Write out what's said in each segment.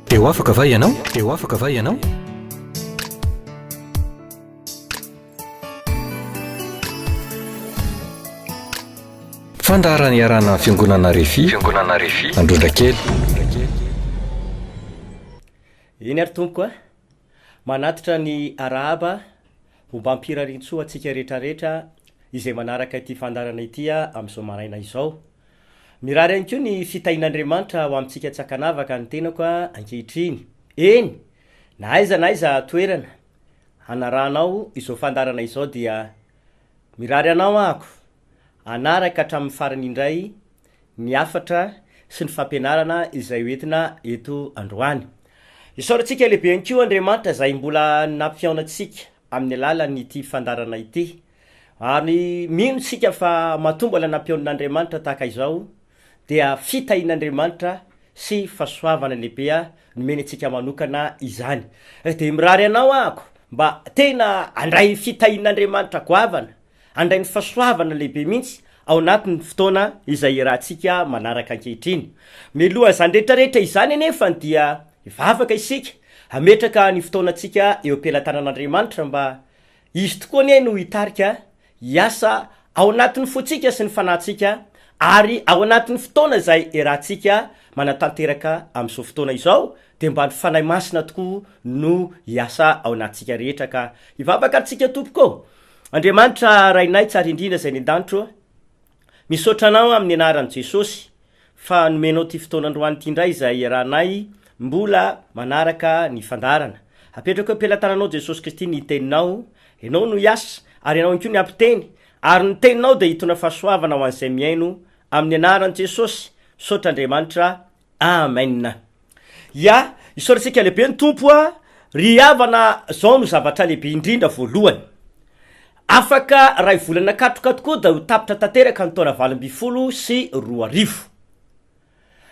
Teo afaka va ianao? Teo afaka va ianao? Fandarany iarana fiangonana RHEFI Androndrakely. Iny ary tompoko a manatitra ny arahaba mba ampirarintsoa atsika rehetrarehetra izay manaraka ity fandarana ity amin'izao maraina izao. Mirary ihany koa ny fitahin'Andriamanitra ho amintsika tsakanavaka ny tenako ankehitriny. Eny, na aiza toerana hanaranao izao fandarana izao dia mirary anao ako anaraka hatramin'ny farany indray ny afatra sy ny fampianarana izay hoentina eto androany. Isaorantsika lehibe ihany koa Andriamanitra izay mbola nampiaonantsika amin'ny alalan'ity fandarana ity. Ary mino sika fa matombola nampiaonan'Andriamanitra tahaka izao dia fitahin'Andriamanitra sy fahasoavana lehibe nomeny antsika manokana izany. De mirary anao ako mba tena andray fitahin'Andriamanitra goavana, andray ny fahasoavana lehibe mihitsy ao anatin'ny fotoana izay rahantsika manaraka ankehitriny. Miloha zany rehetrarehetra izany anefa dia vavaka isika hametraka ny fotoanantsika eo am-pelatanan'Andriamanitra mba izy tokoa anie no hitarika hiasa ao anatin'ny fotsika sy ny fanahintsika ary ao anatin'ny fotoana izay rahantsika manatanteraka amin'izao fotoana izao de mba ny fanahy masina tokoa no hiasa ao anatintsika rehetra ka hivavaka antsika tompoko. Andriamanitra rainay tsara indrindra izay ny an-danitro, misaotra anao amin'ny anaran'i Jesosy fa nomenao ty fotoanandroany ity indray izay rahanay mbola manaraka ny fandarana. Apetraka am-pelatananao Jesosy Kristy ny teninao, ianao no hiasa ary ianao ihany koa ny ampiteny ary ny teninao de hitona fahasoavana ho an'izay miaino amin'ny anaran'i Jesosy. Misaotra Andriamanitra. Amen. Ya, isaorantsika lehibe ny tompo ry havana zao no zavatra lehibe indrindra voalohany. Afaka ray volana katroka tokoa da ho tapitra tanteraka ny taona 2024.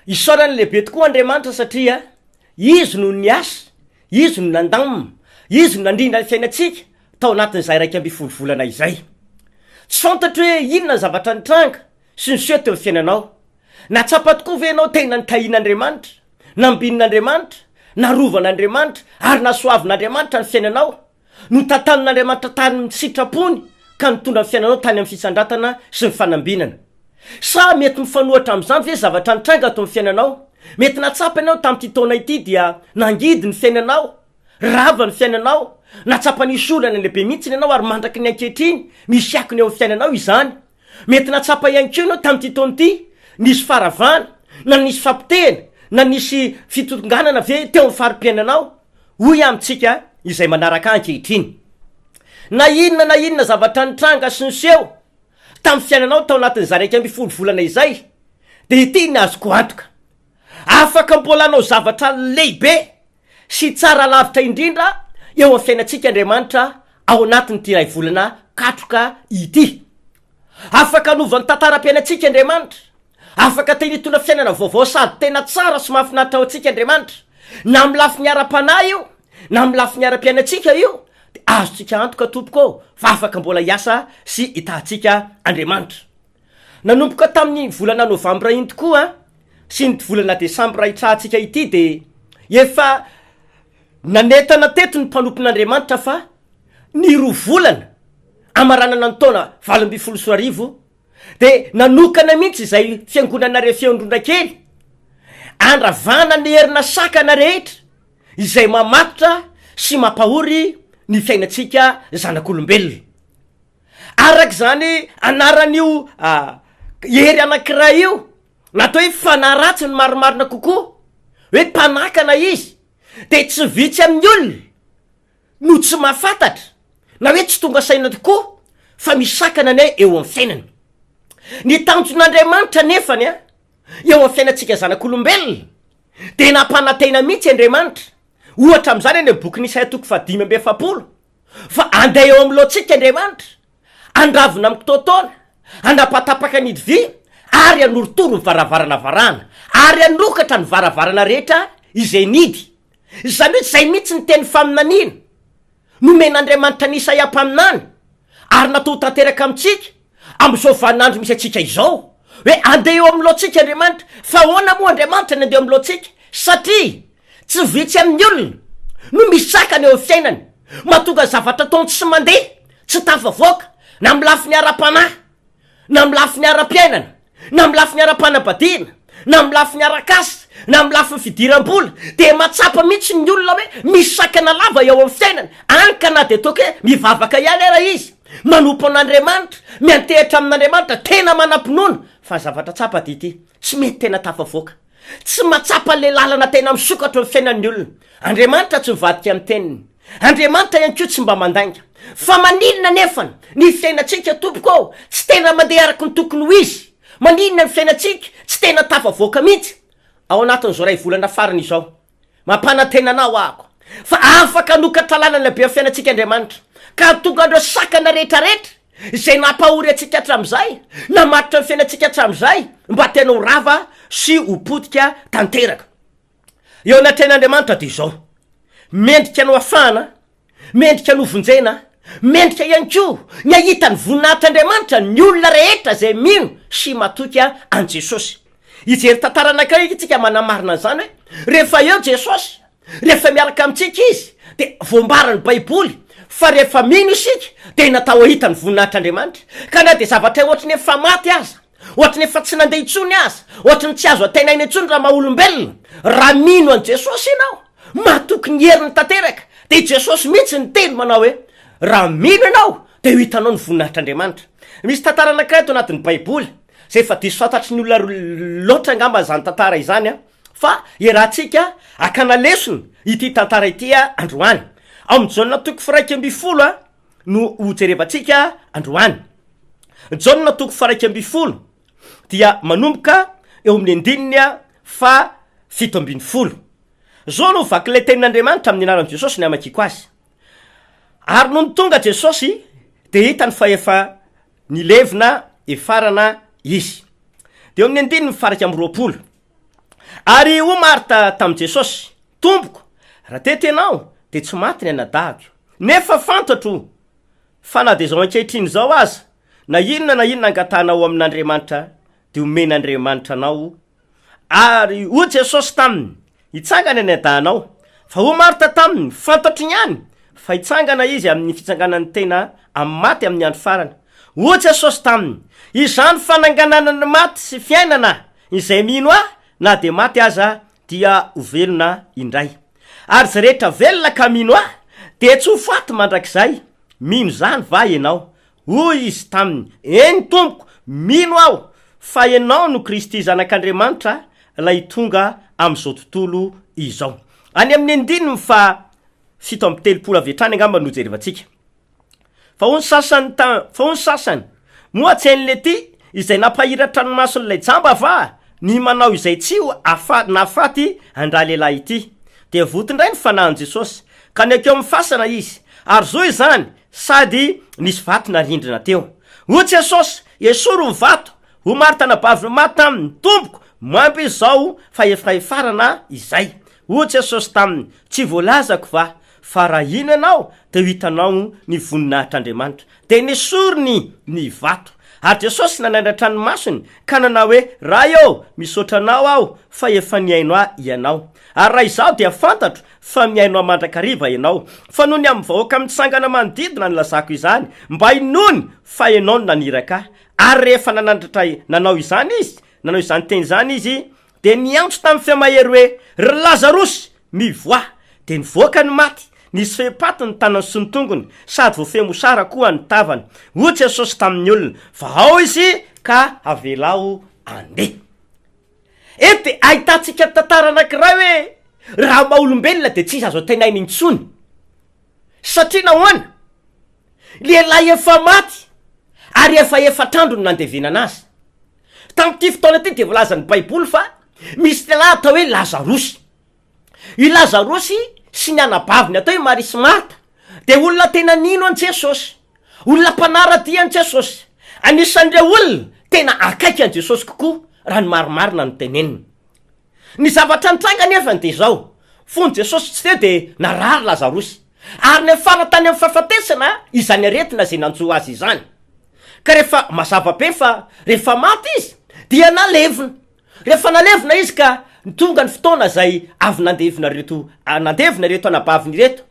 Isaorany lehibe tokoa Andriamanitra satria izy no niasa, izy no nandamina, izy no nandrindra ny fiainantsika tao anatin'izay 12 volana izay. Tsy fantatra hoe inona zavatra nitranga sy niseho teo amin'ny fiainanao. Natsapa tokoa ve ianao tena nitahin'Andriamanitra, nambin'Andriamanitra, narovan'Andriamanitra ary nasoavin'Andriamanitra ny fiainanao? No tantanin'Andriamanitra tany ny sitrapony ka nitondra ny fiainanao tany amin'ny fisandratana sy ny fanambinana. Sa mety mifanohatra amin'izany ve zavatra nitranga ato amin'ny fiainanao? Mety natsapa ianao tamin'ity taona ity dia nangidy ny fiainanao, rava ny fiainanao, natsapa nisy olana lehibe mihitsy ianao ary mandraky ny ankehitriny misy akony eo amin'ny fiainanao izany. Mety natsapa ihany koa ianao tamin'ity taona ity nisy faravana, na nisy fampitena, na nisy fitonganana ve teo amin'ny farim-piainanao. Hoy amintsika izay manaraka ankehitriny. Na inona zavatra nitranga sy niseho tamin'ny fiainanao tao anatin'izay 12 volana izay, de ity ny azoko antoka. Afaka mbolanao zavatra lehibe sy tsara lavitra indrindra eo amin'ny fiainantsika Andriamanitra ao anatin'ity 2 volana katroka ity. Afaka nova ny tantaram-piainantsika Andriamanitra. Afaka tenitona fiainana vaovao sady tena tsara sy mahafinaritra ao antsika Andriamanitra. Na amin'ny lafiny ara-panahy io, na amin'ny lafiny ara-piainantsika io, de azontsika antoka tompoko fa afaka mbola hiasa sy hitantsika Andriamanitra. Nanomboka tamin'ny volana Novambra iny tokoa sy ny volana Desambra hitrahantsika ity de efa nanetana teto ny mpanompon'Andriamanitra fa ny 2 volana amaranana ny taona 2024 de nanokana mihitsy izay fiangonana RHEFI Androndrakely andravana ny herina sakana rehetra izay mamatotra sy mampahory ny fiainantsika zanak'olombelona. Araka zany anaran'io hery anankiray io natao hoe fanaratsy ny marimarina kokoa, hoe mpanakana izy de tsy vitsy amin'ny olona no tsy mahafantatra na hoe tsy tonga saina tokoa fa misakana ane eo amin'ny fiainany. Ny tanjon'Andriamanitra nefany eo amin'ny fiainantsika zanak'olombelona de nampanantena mihitsy Andriamanitra. Ohatra amin'izany eny bokin'ny Isaia 5:7 fa andeha eo amin'ny lohantsika Andriamanitra, andravina amin'ny totaona, andapatapaka ny divy ary anorotoro ny varavarana varana ary anokatra ny varavarana rehetra izay nidy. Izany hoe zay mihitsy ny teny faminaniana nomen'Andriamanitra ny Isaia mpaminany ary natao tanteraka amintsika amin'izao vaninandro misy atsika izao hoe andeha eo amin'ny lohantsika Andriamanitra. Fa ahoana moa Andriamanitra ny andeha amin'ny lohantsika? Satria tsy vitsy amin'ny olona no misakany eo fiainany, matonga zavatra taony tsy mandeha, tsy tafavoaka, na milafiny ara-panahy, na milafiny ara-piainana, na milafiny ara-panambadiana, na milafiny arakasy, na milafiny fidiram-bola, de matsapa mihitsy ny olona hoe misakana lava eo amin'ny fiainany, anka na de toka hoe mivavaka ihany ara izy, manompo an'Andriamanitra, miantehitra amin'Andriamanitra, tena manam-pinoana, fa zavatra tsapa dity tsy mety tena tafavoaka, tsy matsapa le lalana tena misokatra amin'ny fiainan'ny olona. Andriamanitra tsy mivadika amin'ny teniny, Andriamanitra ihany koa tsy mba mandainga, fa maninona nefany ny fiainantsika tompoko ao tsy tena mandeha araky ny tokony ho izy, maninona ny fiainantsika tsy tena tafavoaka mihitsy. Ao anatin'izao ray volana farany izao, mampanantenanao ahako, fa afaka hanokatra lalana be fiainantsika Andriamanitra, ka tonga andreo sakana rehetrarehetra izay nampahory antsika hatramin'izay, namatotra ny fiainantsika hatramin'izay, mba tena ho rava sy ho potika tanteraka. Eo anatren'Andriamanitra de izao, mendrika no afahana, mendrika no vonjena, mendrika ihany koa ny ahita ny voninahitr'Andriamanitra ny olona rehetra zay mino sy matoka an Jesosy. Ijery tantara anankiray itsika manamarina an'izany hoe rehefa eo Jesosy, rehefa miaraka amintsika izy, de voambarany Baiboly fa rehefa mino isika de natao ahita ny voninahitr'Andriamanitra, ka na de zavatra ohatrany efa maty aza, ohatrany efa tsy nandeha intsony aza, ohatrany tsy azo atenaina intsony raha maha-olombelona, raha mino an Jesosy ianao, matoky ny heriny tanteraka, de Jesosy mihitsy ny teny manao hoe raha mino ianao de ho hitanao ny voninahitr'Andriamanitra. Misy tantara anankiray ato anatin'ny Baiboly zay efa diso fantatry ny olona loatra angamba zany tantara izany fa iarahantsika akana lesona ity tantara ity androany. Amin'ny jaonina toko faraika amby folo no hojerevantsika androany. Jaonina toko faraika amby folo dia manomboka eo amin'ny andininy fa 17. Zao no vaky le tenin'Andriamanitra amin'ny anaran'i Jesosy ny amakiko azy. Ary noho ny tonga Jesosy de hitany fa efa nilevina efarana izy. De eo amin'ny andininy mifaraka amby 20. Ary ho Marta tamin'i Jesosy, tompoko, raha tety ianao de tsy maty ny anadahako, nefa fantatro fa na de zao ankehitriny zao aza, na inona angatanao amin'Andriamanitra de omen'Andriamanitra anao. Ary ho Jesosy taminy, hitsangana ny adahanao, fa ho Marta taminy, fantatro ihany fa hitsangana izy amin'ny fitsanganany tena amin'ny maty amin'ny andro farany. Ho Jesosy taminy, izany fananganana ny maty sy fiainana, izay mino na de maty aza dia ho velona indray. Ary zay rehetra velona ka mino de tsy ho faty mandrakizay, mino zany va ianao. Hoy izy taminy, eny tompoko, mino aho fa ianao no Kristy zanak'Andriamanitra lay tonga am'izao tontolo izao. Any amin'ny andininy fa 17 avy hatrany angamba no jerevantsika. Fa ho ny sasany moa tsy hain'le ty izay nampahiratra ny mason'ilay jamba va ny manao izay tsy ho nafaty andra lehilahy ity, de votindray ny fanahin Jesosy, ka ny akeo amin'ny fasana izy, ary zo izany sady nisy vato narindrina teo. Ho Jesosy, esory ny vato, ho Marta nabavy maty taminy, tompoko, mampy izao fa efarana izay. Ho Jesosy taminy, tsy voalazako va, fa raha ino ianao de ho hitanao ny voninahitr'Andriamanitra, de nesoriny ny vato. Ary Jesosy nanandratra ny masony ka nanao hoe raha eo misaotra anao aho fa efa niaino ianao. Ary raha izao dia fantatro fa miaino mandrakariva ianao, fa noho ny amin'ny vahoaka mitsangana manodidina nylazako izany, mba inony fa ianao no naniraka. Ary rehefa nanao izany teny izany izy, de niantso tamin'ny fiamahery hoe ry Lazarosy mivoa, de nivoaka ny maty, nisy fehipaty ny tanany sy ny tongony, sady voafemo sara koa ny tavany. Ho Jesosy tamin'ny olona, fa ao izy ka avelao andeha. Ety ahitantsika tantara anankiray hoe raha maha-olombelona de tsisy azo tenaina intsony, satria nahoana lehilahy efa maty ary efa-trandro no nandevenana azy. Tamin'ity fotoana ity de volazan'ny Baiboly fa misy lehilahy atao hoe Lazarosy. I Lazarosy sy ny anabaviny atao hoe Maria sy Marta de olona tena nino an Jesosy, olona mpanaradia an Jesosy, anisan'ireo olona tena akaiky an Jesosy kokoa raha ny marimarina no teneniny. Ny zavatra nitranga nefany de zao, fony Jesosy tsy teo de narary Lazarosy, ary ny afara tany amin'ny fahafatesana izany aretina zay nanjo azy izany. Ka rehefa mazava be fa rehefa maty izy dia nalevina, rehefa nalevina izy ka tonga ny fotoana zay avy nandevina reto anabaviny reto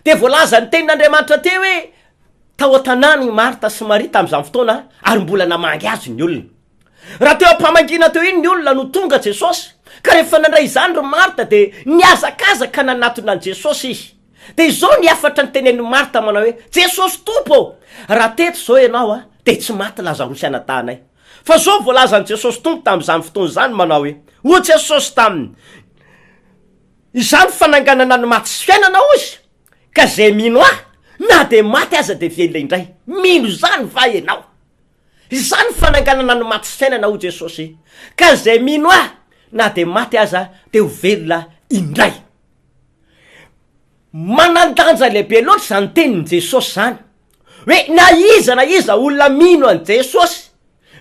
de voalaza ny tenin'Andriamanitra teo hoe tao an-tanàny Marta sy Maria tam'izany fotoana ary mbola namangy azy ny olona. Raha teo am-pamangina teo iny ny olona no tonga Jesosy ka rehefa nandray izany ry Marta de niazakazaka nanatona an Jesosy izy. De izao ny afatra ny tenen'ny Marta manao hoe Jesosy tompo raha teto zao ianao de tsy maty Lazarosy anatanay. Fa zao voalaza ny Jesosy tompo tam'izany fotoana zany manao hoe o Jesosy taminy izany fananganana ny maty sy fiainanao izy ka zay mino na de maty aza de velona indray. Mino zany va ianao. Izany fananganana ny maty sy fiainana o Jesosy ka zay mino na de maty aza de ho velona indray. Manandanja lehibe loatra zany tenin' Jesosy zany hoe na iza olona mino an Jesosy,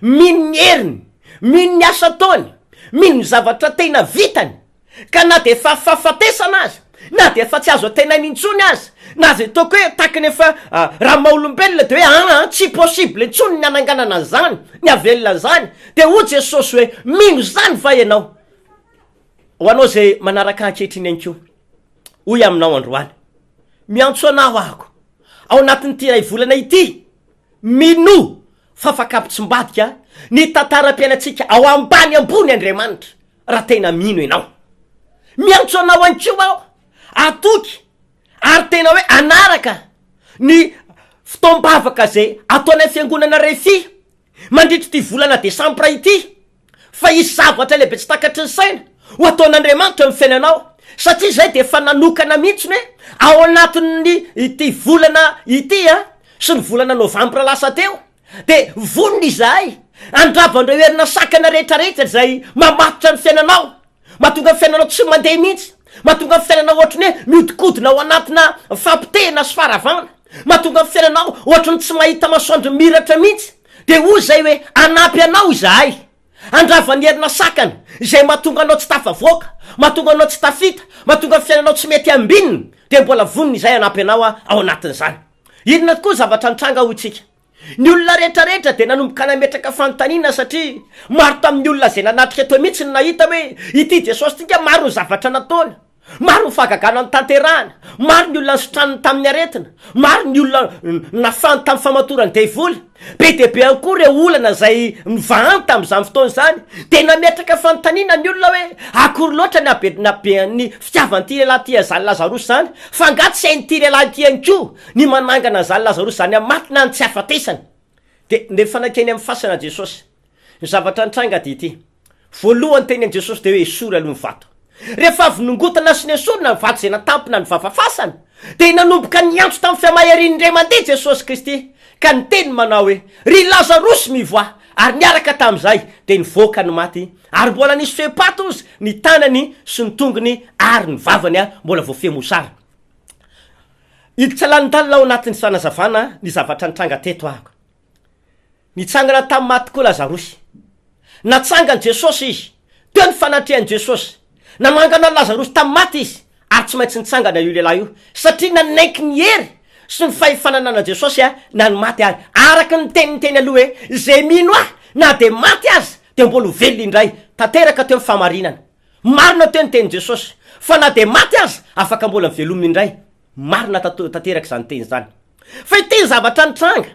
mino ny heriny, mino ny asa taony, mino ny zavatra tena vitany ka na de fahafatesana azy na de efa tsy azo tena nintsony azy na zay toko hoe takany efa raha maolombelona de hoe tsy possible intsony ny ananganana zany ny avelona zany de o Jesosy hoe mino zany va ianao. Ho anao zay manaraka ankehitriny any ko hoy aminao androany miantso anao ako ao anatin'ity ray volana ity mino fa afakampitsy-mbadika ny tantaram-piainatsika ao ambany ambony Andriamanitra raha tena mino ianao. Miantso anao any ko ao atoky ary tena hoe anaraka ny fotoam-bavaka zay ataonay fiangonana RHEFI mandritry ty volana Desambra ity fa isy zavatra lehibe tsy takatry ny saina ho ataon'Andriamanitra amin'ny fiainanao satria zay de efa nanokana mihitsy hoe ao anatin'ny ity volana ity sy ny volana Novambra lasa teo de vonona izahay andravandreo herina sakana rehetrarehetra zay mamatotra ny fiainanao, mahatonga ny fiainanao tsy mandeha mihitsy, mahatonga ny fiainanao ohatrany hoe miodikodina ao anatina fampitehina sy faravana, mahatonga ny fiainanao ohatrany tsy mahita masoandro miratra mihitsy de o zay hoe anampy anao izahay andravany herina sakana zay mahatonga anao tsy tafavoaka, mahatonga anao tsy tafita, mahatonga ny fiainanao tsy mety ambininy de mbola vonona izay anampy anao ao anatin'izany. Inona tokoa zavatra nitranga ho itsika ny olona rehetrarehetra de nanomboka nametraka fanontaniana satria maro tamin'ny olona zay nanatrika eto mihitsy ny nahita hoe ity Jesosy tika maro ny zavatra nataony, maro ny fagagana ny tanterahana, maro ny olona nysotraniny tamin'ny aretina, maro ny olona nafany tamin'ny famatorany devoly, be de be akory olana zay mivahany tamin'izany fotoana zany de nametraka fanontaniana ny olona hoe akory loatra ny fitiavan'ity lehilahy ty zany Lazarosy zany fa ngatsy hain'ity lehilahy ty ihany ko ny manangana zany Lazarosy zany amatina ny tsy afatesany. De nefa nakeny amin'ny fasana Jesosy ny zavatra nitranga de ity voalohany teny an Jesosy de hoe esory aloha ny vato. Rehefa avy nongotana sy ny esorina ny vato zay natampina ny vavafasana de nanomboka niantso tamin'ny fiamaherian'ny Ray aman-dreny Jesosy Kristy ka ny teny manao hoe ry Lazarosy mivoa ary niaraka tam'izay de nivoaka ny maty ary mbola nisy fepato izy ny tanany sy ny tongony ary ny vavany mbola voafemo sara. Iditra lanin-dalina ao anatin'ny fanazavana ny zavatra nitranga teto ahako. Nitsangana tamin'ny maty koa Lazarosy, natsangany Jesosy izy teo ny fanatrehan'i Jesosy, namangana Lazarosy tamin'ny maty izy ary tsy maintsy nitsangana io lehilahy io satria nanaiky ny hery sy ny fahefananana Jesosy na ny maty ary araka ny teniteny aloha hoe zay mino na de maty azy de mbola ho velona indray. Tanteraka teo amin'ny famarinana marina teo ny teny Jesosy fa na de maty azy afaka mbola mivelomina indray. Marina tanteraka zany teny zany fa ity zavatra nitranga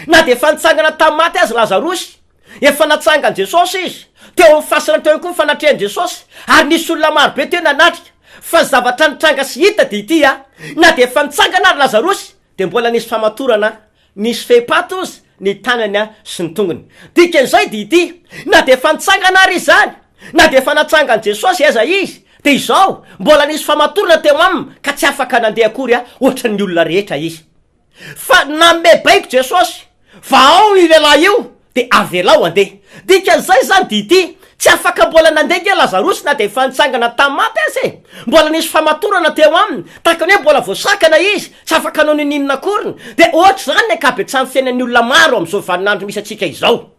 na de efa nitsangana tamin'ny maty azy Lazarosy, efa natsangany Jesosy izy teo amin'ny fasana teo koa fanatrehan'i Jesosy ary nisy olona maro be teo nanatrika fa zavatra nitranga sy hita de ity na de efa nitsangana ary Lazarosy de mbola nisy famatorana, nisy fepato izy ny tanany sy ny tongony. Dikan'izay de ity na de efa nitsangana ary izany na de efa natsangany Jesosy aiza izy de izao mbola nisy famatorana teo aminy ka tsy afaka nandeha akory ohatran'ny olona rehetra izy. Fa namebaiko Jesosy fa ao io lehilahy io de avelao andeha. Dikan'izay zany de ity tsy afaka mbola nandeha Lazarosy na de efa nitsangana tamin'ny maty azy mbola nisy famatorana teo aminy takany hoe mbola voasakana izy tsy afaka anao ninina akoriny de ohatra zany ny akabetrany fiainan'ny olona maro am'izao vaninandro misy atsika izao.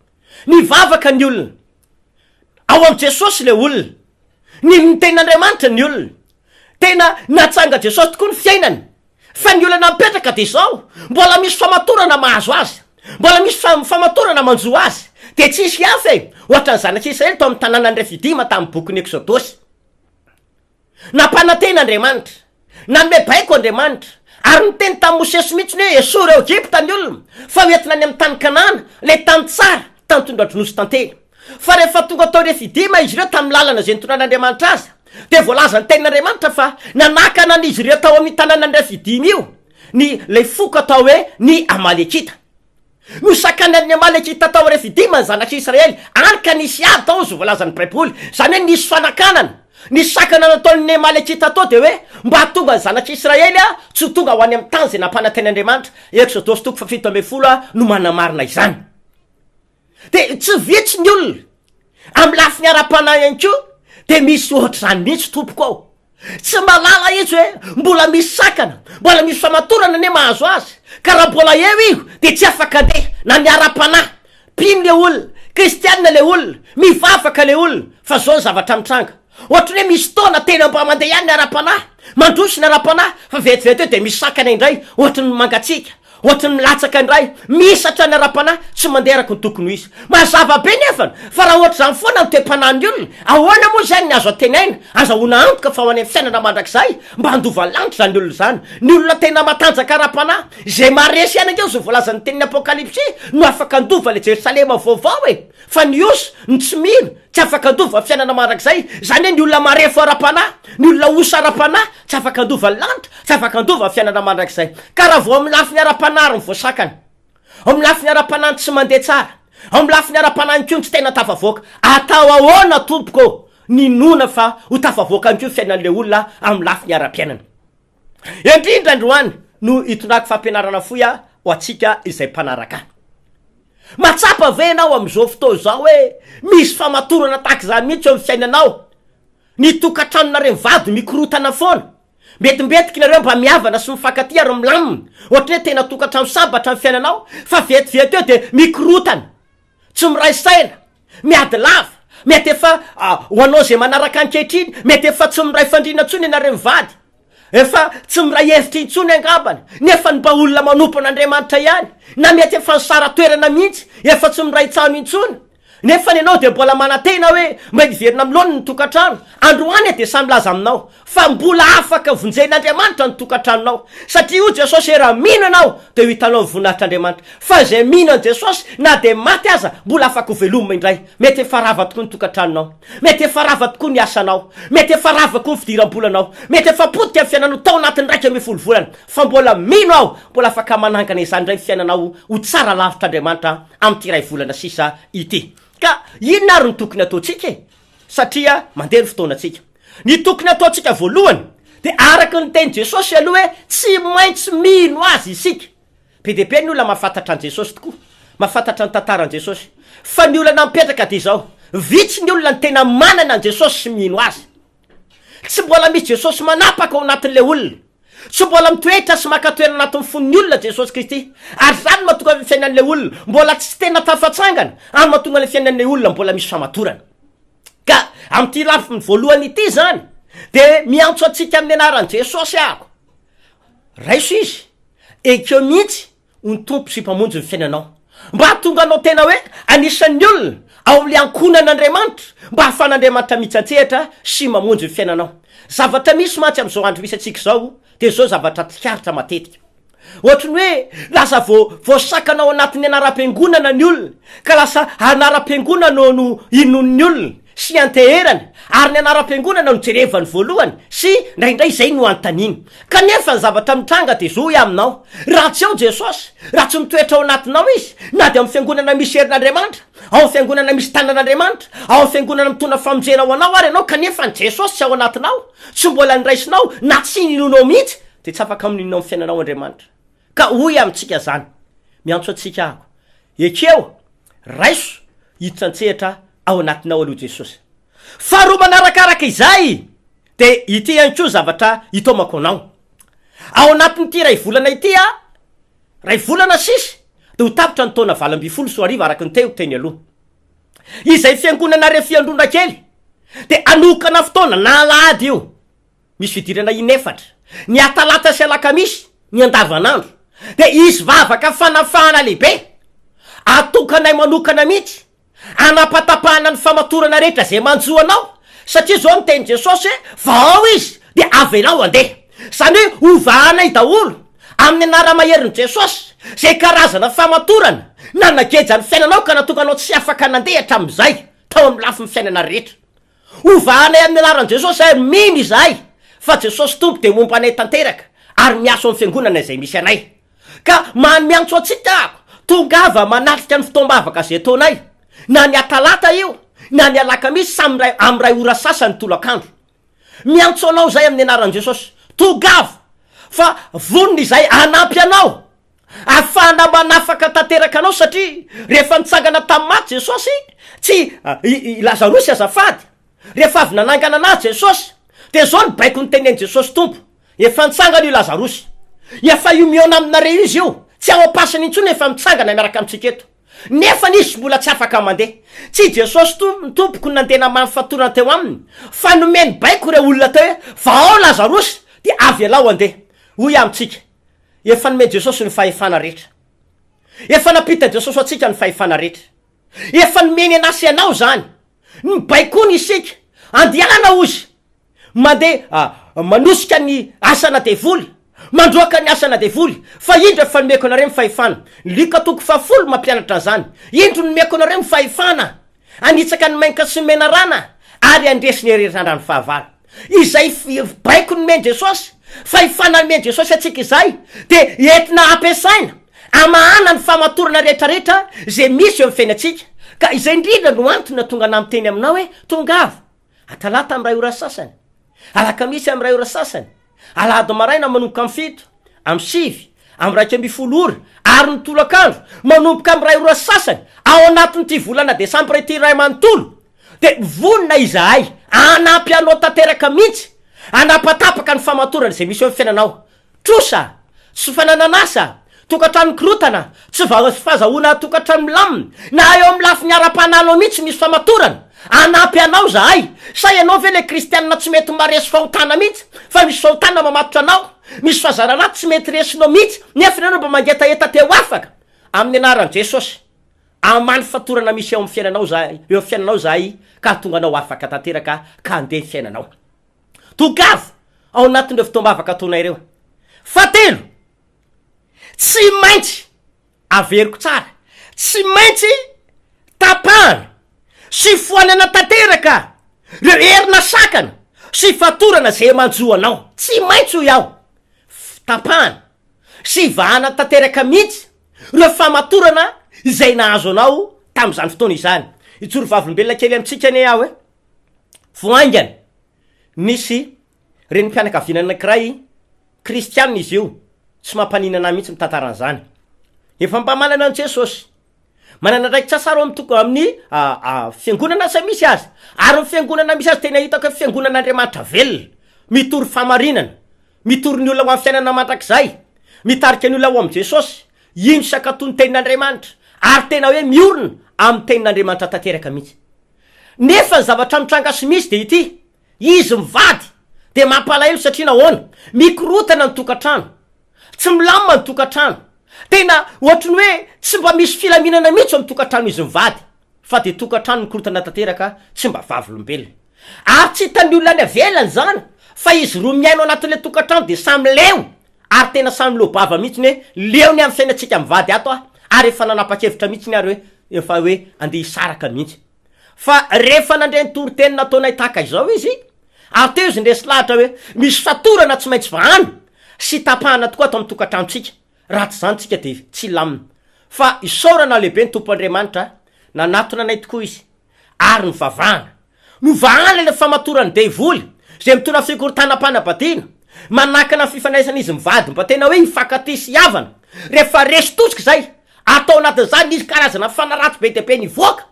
Nivavaka ny olona ao am' Jesosy le olona, ny ten'Andriamanitra ny olona tena natsanga Jesosy tokoa ny fiainany fa ny olana mipetraka de izao mbola misy famatorana mahazo azy, mbola misy famatorana manjoa azy de tsisy hafa ohatran'ny zanak'Israely tao amin'ny tanànan'ny Refidima tamin'ny bokin'ny Exodosy. nampananten'Andriamanitra, namebaiko Andriamanitra, ary ny teny tamin'ny Mosesy mihitsiny hoe esoa reo Egypta ny olona fa hoentina any amin'ny tany Kanana, le tany tsara, tany tondra-dronosy tantely. Fa rehefa tonga tao refidima izy ireo tamin'ny lalana zay nitondran'Andriamanitra azy, de voalaza ny tenin'Andriamanitra fa nanakana an'izy ireo tao amin'ny tanànany refidima io le foka atao hoe ny Amalekita. No sakanan'ny Amalekita tao refidima ny zanak'Israely, arka nisy ady tao zo voalaza ny baiboly, zany hoe nisy fanakanana. Ny sakana nataon'ny Amalekita tao de hoe mba tonga ny zanak'Israely tsy tonga ho any amin'ny tany zay nampananten'Andriamanitra. Exodosy 7:10 no manamarina izany. De tsy vitsy ny olona amin'ny lafiny ara-panahy ihany koa, de misy ohatra zany mihitsy tompoko ao. Tsy malala izy hoe mbola misy sakana, mbola misy famatorana ne mahazo azy, ka raha mbola eo io de tsy afaka andeha na ny ara-panahy. Pino le olona, kristianina le olona, mivavaka le olona, fa zao zavatra mitranga. Ohatra hoe misy taona tena mba mandeha ihany ny ara-panahy, mandroso ny ara-panahy, fa vetivety eo de misy sakana indray, ohatra ny mangatsika, ohatra ny milatsaka indray, misatra ny ara-panahy, tsy mandeha araka ny tokony ho izy. Mazava be nefany, fa raha ohatra zany foana ny toe-panahin'ny olona, ahoana moa zany ny azo atenaina, azahoana antoka fa ho any amin'ny fiainana mandrakizay, mba handova lanitra zany olona zany. Ny olona tena matanjaka ara-panahy, zay maresy ianakeo zo voalaza ny tenin'ny Apokalipsy, no afaka handova le Jerusalema vaovao e. Fa ny osa, ny tsy mino, tsy afaka handova fiainana mandrakizay. Zany hoe ny olona marefo ara-panahy, ny olona osa ara-panahy, tsy afaka handova lanitra, tsy afaka handova fiainana mandrakizay. Ka raha vao amin'ny lafiny ara-panahy ny voasakana, amin'ny lafiny ara-panahy tsy mandeha tsara, amin'ny lafiny ara-panahy koa tsy tena tafavoaka, atao ahoana tompoko ny nona fa ho tafavoaka koa fiainan'le olona amin'ny lafiny ara-piainana. Indrindra androany no itondrako fampianarana foya ho atsika izay mpanaraka. Matsapa ve ianao am'izao fotoa zao hoe misy famatorana tahaka zany mihitsy eo amin'ny fiainanao? Ny tokantranonareo vady mikorotana foana, metimbetiky nareo mba miavana sy mifankaty ary milamina, ohatra hoe tena tokantrano sambatra amin'ny fiainanao, fa vetivety eo de mikorotana, tsy miray saina, miady lava, mety efa ho anao zay manaraka ankehitriny, mety efa tsy miray fandrina ntsony ianareo mivady, efa tsy miray hevitra intsony angambany, nefa ny mba olona manompon'Andriamanitra ihany, na mety efa ny sara toerana mihitsy, efa tsy miray tsano intsony, nefa ianao de mbola manantena hoe mba hiverina milony ny tokantrano. Androany de samy laza aminao fa mbola afaka vonjen'Andriamanitra ny tokantranonao, satria io Jesosy raha mino anao de ho hitanao voninahitr'Andriamanitra. Fa zay mino an Jesosy na de maty aza mbola afaka ho velomina indray. Mety efa rava tokoa ny tokantranonao, mety efa rava tokoa ny asanao, mety efa rava koa ny fidiram-bolanao, mety efa potika ny fiainanao tao anatin'ny 1 volana, fa mbola mino aho, mbola afaka manangana izany indray fiainanao ho tsara lavitr'Andriamanitra amin'ny 2 volana sisa ity. Ka inona ary ny tokony ataontsika? Satria mandeha ny fotoanantsika. Ny tokony ataontsika voalohany de araka ny teny Jesosy aloha hoe tsy maintsy mino azy isika. Be de be ny olona mahafantatra an Jesosy tokoa, mahafantatra ny tantaran Jesosy, fa ny olona mipetraka de zao, vitsy ny olona ny tena manana an Jesosy sy mino azy. Tsy mbola misy Jesosy manapaka ao anatin'le olona, tsy mbola mitoetra sy makatoerana anatin'ny fon'ny olona Jesosy Kristy. Ary zany mahatonga ny fiainan'le olona mbola tsy tena tafatsangana, ary mahatonga ny fiainan'le olona mbola misy famatorana. Ka amin'ity lafiny voalohany ity zany de miantso atsika amin'ny anaran'i Jesosy ako. Raiso izy, ekeo mihitsy ny tompo sy mpamonjy ny fiainanao, mba hatonga anao tena hoe anisan'ny olona ao amin'ny ankonan'Andriamanitra, mba hafan'Andriamanitra mitsatsehatra sy mamonjy ny fiainanao. Zavatra misy mantsy am'izao andro misy atsika zao, de zao zavatra tikaritra matetika. Ohatrany hoe lasa voasakanao anatin'ny anaram-piangonana ny olona, ka lasa anaram-piangonana no inon'ny olona sy anteherana, ary ny anaram-piangonana no jerevany voalohany sy ndraindray zay no antaniny. Kanefa ny zavatra mitranga de zo aminao, raha tsy ao Jesosy, raha tsy mitoetra ao anatinao izy, na de amin'ny fiangonana misy herin'Andriamanitra, ao amin'ny fiangonana misy tanan'Andriamanitra, ao amin'ny fiangonana mitondra famonjena ho anao ary ianao, kanefa ny Jesosy tsy ao anatinao, tsy mbola niraisinao na tsy ninonao mihitsy, de tsy afaka amin'inonao amin'ny fiainanao Andriamanitra. Ka hoy amintsika zany, miantso atsika ako, ekeo raiso hitsantsehatra ao anatinao aloha Jesosy. Faharoa manarakaraka izay de ity ihany koa zavatra hitomako anao. Ao anatin'ity ray volana ity ray volana sisy de ho tapitra ny taona 2024 araka ny teny aloha. Izay fiangonana RHEFI Androndrakely de anokana fotoana na Alahady io. Misy fidirana inefatra, ny Talata sy Alakamisy, ny andavanandro. De izy vavaka fanafahana lehibe, atokanay manokana mihitsy, anapatapahana ny famatorana rehetra zay manjo anao, satria zao noteny Jesosy vao izy de avelao andeha, zany hoe ovahanay daholo amin'ny anara-maherin'i Jesosy zay karazana famatorana nanagejany fiainanao ka natokanao tsy afaka nandeha hatramin'izay tao amin'ny lafin'ny fiainana rehetra. Ovanay amin'ny anaran'i Jesosy ay mino izahay fa Jesosy tompo de momba anay tanteraka ary miaso amin'ny fiangonana izay misy anay, ka miantso atsika tongava manatrika ny fotoam-bavaka zay ataonay, na ny Talata io na ny Alakamisy samy amin'ny ray ora sasany tolakandro. Miantso anao zay amin'ny anaran'i Jesosy, tongava fa vonina izay anampy anao afana manafaka tanteraka anao, satria rehefa nitsangana tamin'ny maty Jesosy tsy Lazarosy azafady, rehefa avy nanangana anazy Jesosy de zao ny baiko nytenen'i Jesosy tompo, efa nitsangana io Lazarosy, efa io miona aminareo izy io tsy ao am-pasiny intsony efa mitsangana miaraka amintsika eto, nefa nisy mbola tsy afaka mandeha. Tsy Jesosy tompoko nandena manifatorana teo aminy fa nomeny baiko reo olona teo hoe vao Lazarosy de avy alao andeha. Hoy amintsika efa nomeny Jesosy ny fahefana rehetra, efa napita Jesosy atsika ny fahefana rehetra, efa nomeny anasy anao zany ny baikony isika andiana ozy mandeha manosika ny asana devoly, mandroaka ny asana devoly, fa indro efa nomeko anareo ny fahefana. Lika toko 10 mampianatra zany, indro nomeko anareo ny fahefana anitsaka ny mainka sy mena rana ary andresiny heretrandra ny fahavalo. Izay baiko nomeny Jesosy, fahefana nomeny Jesosy atsika izay de entina ampiasaina amahana ny famatorana rehetrarehetra zay misy eo amin'ny fiainatsika. Ka izay indrindra no antony tonga namiteny aminao hoe tongava. Talata amin'ny ray ora sasany, Alakamisy amin'ny ray ora sasany, Alahady maraina manomboka amin'ny 7, amin'ny 7, amin'ny 12 ora ary ny tolakandro manomboka amin'ny ray ora sasany ao anatin'ity volana Desambra ity ray manontolo. De vonina izahay anampy anao tanteraka mihitsy, anapatapaka ny famatorana zay misy eo amin'ny fiainanao. Trosa, tsy fanananasa, tokatrano korotana, tsy fazahoana tokatrano milamina, na eo amin'ny lafiny ara-pananao mihitsy misy famatorana, anampy anao zahay. Sa ianao ve le kristianina tsy mety maresy fahotana mihitsy, fa misy fahotana mamatotra anao, misy fahazarana tsy mety resinao mihitsy, nefa ianao mba mangetaeta teo afaka amin'ny anaran'i Jesosy. Amany fatorana misy eo amin'ny fiainanao zahay, eo amin'ny fiainanao zahay, ka tonga anao afaka tanteraka ka andeha fiainanao. Tongava ao anatin'ireo fotoam-bavaka ataonay ireo. Fatelo, tsy maintsy averiko tsara, tsy maintsy tapahana sy foanana tanteraka reo herina sakana sy fatorana zay manjo anao. Tsy maintsy ho iaho tapahana sy vahana tanteraka mihitsy reo famatorana izay nahazo anao tam'izany fotoana izany. Itsoro vavolombelona kely amintsika ane aho voaingana nisy renim-pianakaviana anankiray kristianina izy io, tsy mampaninana mihitsy mitantaran'izany. Efa mpamanana an Jesosy, manana raiky tsasaro amin'ny fiangonana sa misy azy, ary ny fiangonana misy azy tena hitako hoe fiangonan'Andriamanitra velona, mitory famarinana, mitory ny olona ho amin'ny fiainana mandrakizay, mitarika ny olona ho amin'ny Jesosy, ino sakatoy ny tenin'Andriamanitra, ary tena hoe miorona amin'ny tenin'Andriamanitra tanteraka mihitsy. Nefa ny zavatra mitranga sy misy de ity, izy mivady de mampalahelo satria nahoana mikorotana ny tokatrano, tsy milamina ny tokatrano, tena ohatrany hoe tsy mba misy filaminana mihitsy amin'ny tokatrano izy mivady, fa de tokatrano mikorotana tanteraka tsy mba vavolombelona. Ary tsy hitany olona any avelany zany, fa izy roa miaino anatin'le tokatrano de samy leo, ary tena samy lobava mihitsy hoe leo ny amin'ny fiainantsika mivady ato ary efa nanapa-kevitra mihitsy ny ary hoe efa hoe andeha hisaraka mihitsy. Fa rehefa nandre ny toro-teny nataonay tahaka izao izy, ary teo izy ndresy lahatra hoe misy fatorana tsy maintsy vahana sy tapahana tokoa ato amin'ny tokatranontsika, ratsy zany tsika de tsy lamina. Fa isaorana lehibe ny tompo Andriamanitra, nanatona anay tokoa izy ary ny vavahana, no vahana le famatorany devoly zay mitona fikorotanam-panambadiana, manakana fifanaisana izy mivady mba tena hoe hifankaty sy havana. Rehefa resy totsika zay atao anatin'izany izy karazana fanaratsy be dehibe nivoaka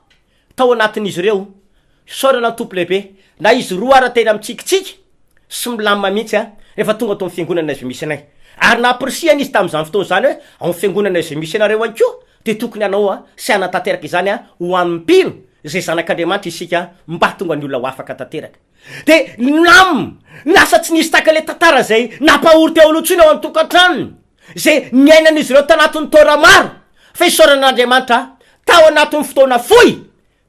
tao anatin'izy ireo. Isaorana ny tompo lehibe, na izy roa ara tena mitsikitsika sy milamina mihitsy rehefa tonga atao amin'ny fiangonana izay misy anay. Ary naapirisiana izy tam'izany fotoana zany hoe ao amin'ny fiangonana izay misy anareo any koa de tokony anao sy anatanteraka izany ho amin'ny zay zanak'Andriamanitra isika mba tonga ny olona ho afaka tanteraka. De lasa tsy nisy taka le tantara zay nampahory teo alohatsiny ao amin'ny tokantranony zay niainan'izy ireo tanatin'ny taora maro, fa isaoran'Andriamanitra tao anatin'ny fotoana fohy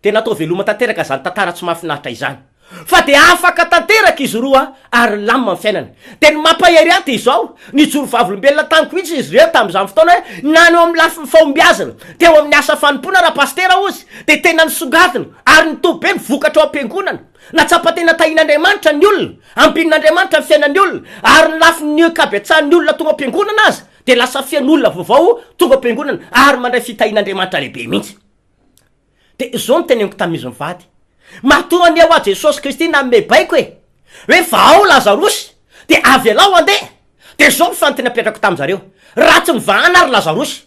de natao veloma tanteraka zany tantara tsy mahafinaritra izany. fa de afaka tanteraka izy roa ary lamina fiainana. De ny mampahery aty izao ny jorovavolombelona taniko mihitsy izy reo tam'izany fotoana hoe nany eo amin'ny lafiny fahombiazana teo amin'ny asa fanompona raha pastera ozy de tena nisongadina ary nitoby be mivokatra ao am-piangonana natsapa tena tahin'Andriamanitra ny olona ampinin'Andriamanitra ny fiainan'ny olona ary ny lafiny ny kabetsahan'ny olona tonga am-piangonana azy de lasa fian'olona vaovao tonga am-piangonana ary mandray fitahin'Andriamanitra lehibe mihitsy. De zao no teneniko tam'izy mivady matoa ny ao a Jesosy Kristy namme baiko hoe vao Lazarosy de avy alao andeha de zao ny fanontena apetrako tam'zareo raha tsy mivahana ary Lazarosy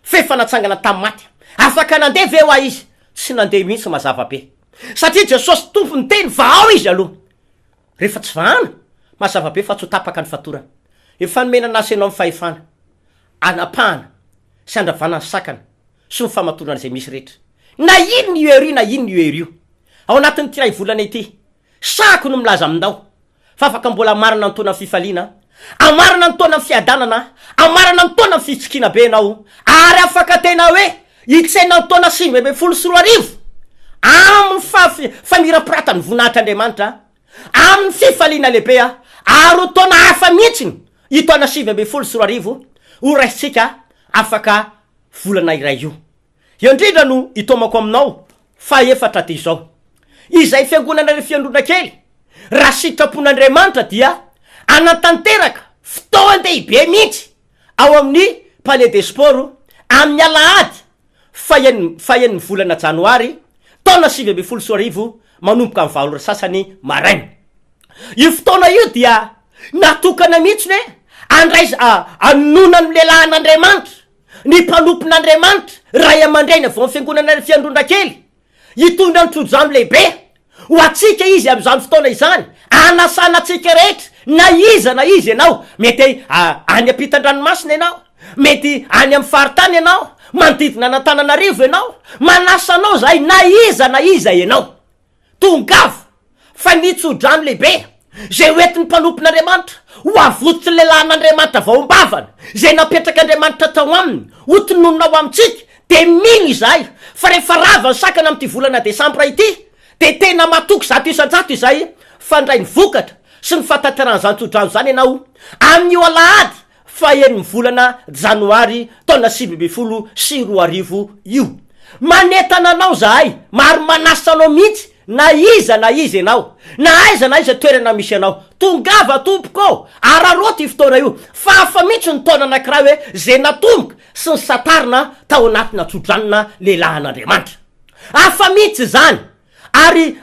fefa natsangana tamy maty afaka nandeha ve ho a izy tsy nandeha mihitsy mazava be satria Jesosy tompony teny vao izy aloha rehefa tsy vahana mazava be fa tsy ho tapaka ny fatorana. Efa nomenana asa ianao amin'ny fahefana anapahana sy andravana ny sakana sy ny famatorana zay misy rehetra na ino ny io na ino ny io ao anatin'ny tiray volana ity sako no milaza aminao fa afaka mbola marina ny taona fifaliana amarina ny taona fiadanana amarina ny taona fitsikina be anao ary afaka tena hoe itsena ny taona 524 amin'ny famira-pirata ny voninahitr'Andriamanitra amin'ny fifaliana lehibe ary taona hafa mihitsiny itaona 524 ho raisitsika afaka volana iray io indrindra no itomako aminao fa efatra ty izao izay fiangonana RHEFI Androndrakely raha sitrapon'Andriamanitra dia anatanteraka fotoan-dehibe mihitsy ao amin'ny palais des sports amin'ny Alahady fahen'ny volana janoary taona 2024 manomboka amin'ny valo sasany maraina. Io fotoana io dia natokana mihitsy hoe anonona ny lehilahin'Andriamanitra ny mpanompon'Andriamanitra ray aman-dreny avao amin'ny fiangonana RHEFI Androndrakely hitondra ny trojano lehibe ho atsika izy am'izany fotoana izany anasana atsika rehetra na izy ianao mety any ampitan-dranomasina ianao mety any amin'ny faritany ianao manodidina an'Antananarivo ianao manasanao zay na iza ianao tongavo fa nitsodrano lehibe zay hoentin'ny mpanompon'Andriamanitra ho avototry lehilahin'Andriamanitra vaombavana zay napetrak'Andriamanitra tao aminy ho tonononao amitsika de mino izay fa rehefa rava ny sakana am'ty volana desambra ity de tena matoky zato isan-jato izay fandray ny vokatra sy ny fatanteran'izany tsodrano zany ianao amin'io Alahady fahen'ny volana janoary taona 2024 io manetana anao zahay maro manasanao mihitsy na iza ianao na aiza toerana misy anao tongava tompoko araroty fotoana io fa afa mihitsy ny taona anankiray hoe zay natomboka sy ny satarina tao anatina tsodranona lehilahin'Andriamanitra afa mihitsy zany ary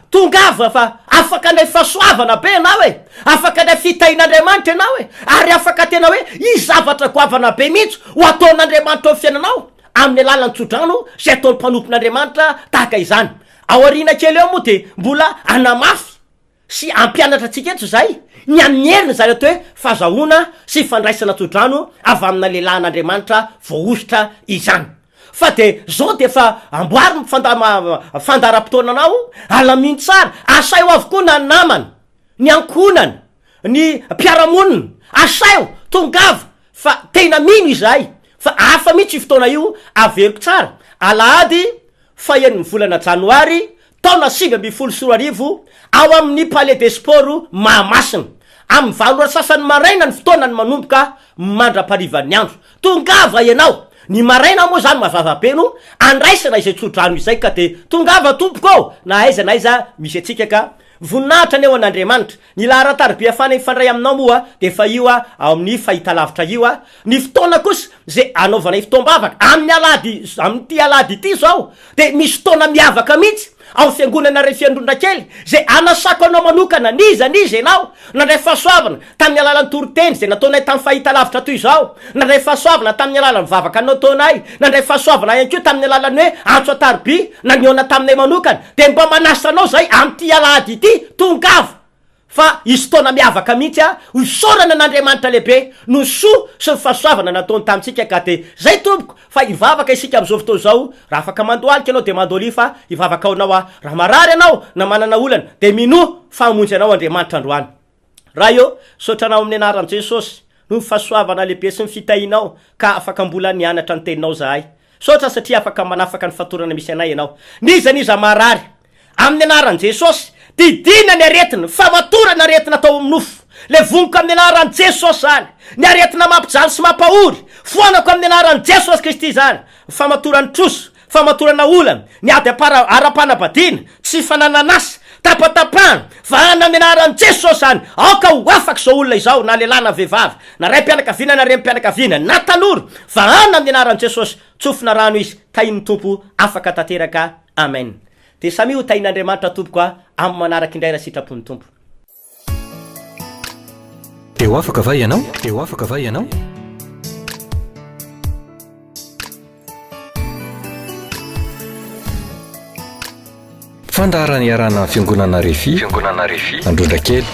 tongava fa afaka andray fahasoavana be anao afaka andray fitahin'Andriamanitra ianao ary afaka tena hoe izavatra goavana be mihitsy ho ataon'Andriamanitra ao fiainanao amin'ny alalan'ny tsodrano zay ataon'ny mpanompon'Andriamanitra tahaka izany. Ao arina kely eo moa de mbola anamafy sy ampianatra atsika eto zay ny amin'ny heriny zareo to hoe fahazahoana sy fandraisana tsodrano avy amina lehilahin'Andriamanitra voaositra izany. Fa de zao de fa amboary fandaram-potoananao alaminy tsara asaio avokoa na namana ny ankonana ny mpiaramonina asaio tongava fa tena mino izay fa afa mihitsy fotoana io averiko tsara Alahady fahen'ny volana janoary taona 2024 ao amin'ny palais des sports Mahamasina amin'ny valo sasany maraina ny fotoana ny manomboka mandra-parivan'ny andro tongava ianao ny maraina moa zany mavavabeno andraisana izay tsodrano izay ka de tongava tompoko na aiza misy atsika ka voninahitra ny eo an'Andriamanitra ny laharataribia afana ifandray aminao moa de fa io amin'ny fahita lavitra io ny fotoana kosa zay anaovana fotoam-bavaka amin'ny ty Alahady ity zao de misy fotoana miavaka mihitsy ao fiangonana RHEFI Androndrakely zay anasako anao manokana niza ianao nandray fahasoavana tamin'ny alalan'ny toroteny zay nataonay tamin'ny fahita lavitra toy izao nandray fahasoavana tamin'ny alalan'ny vavaka anao taonay nandray fahasoavana ihany koa tamin'ny alalan'ny hoe antso atariby naniona taminay manokana de mba manasanao zay am'ty Alahady ity tongavo fa izy taona miavaka mihitsy hosorana an'Andriamanitra lehibe no soa sy ny fahasoavana nataony tamitsika ka de zay tompoko fa ivavaka isika am'izao fotoa zao raha afaka mandoalika anao de mandoly fa ivavaka ao anao raha marary anao na manana olana de mino fa hamonjy anao Andriamanitra androany. Raha io sotranao amin'ny anaran'i Jesosy no ny fahasoavana lehibe sy ny fitahinao ka afaka mbola nianatra ny teninao zahay sotra satria afaka manafaka ny fatorana misy anay ianao niza marary amin'ny anaran'i Jesosy didina ny aretina famatora ny aretina atao amin'ny nofo le voniko amin'ny anaran'i Jesosy zany ny aretina mampijaly sy mampahory foanako amin'ny anaran'i Jesosy Kristy zany famatorany troso famatorana olana ny ady ara-panambadiana tsy fanananasa tapatapahana vahana amin'ny anaran'i Jesosy zany aoka ho afaka zao olona izao na lehilahy na vehivavy na raim-pianakaviana na rem-pianakaviana na tanora vahana amin'ny anaran'i Jesosy tsofina rano izy tain'ny tompo afaka tanteraka amen de samy ho tain'Andriamanitra tompo koa amin'ny manaraka indray raha sitrapon'ny tompo. Teo afaka va ianao? Teo afaka va ianao? Fandaharana iarana fiangonana RHEFI Androndrakely